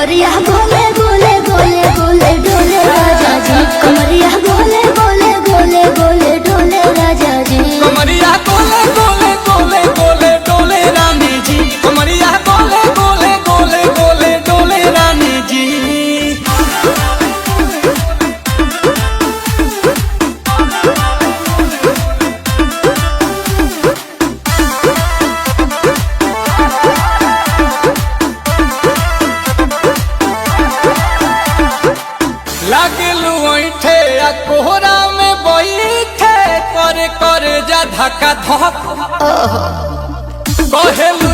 कमरिया गोले गोले गोले गोले डोले राजा जी, कमरिया गोले गोले गोले गोले डोले राजा जी, कमरिया गोले गोले गोले गोले डोले रानी जी, कमरिया गोले गोले गोले गोले डोले रानी जी। लागलू ऐठे आ कोहरा में बैठे करे करे जा धक्का धक कहेलू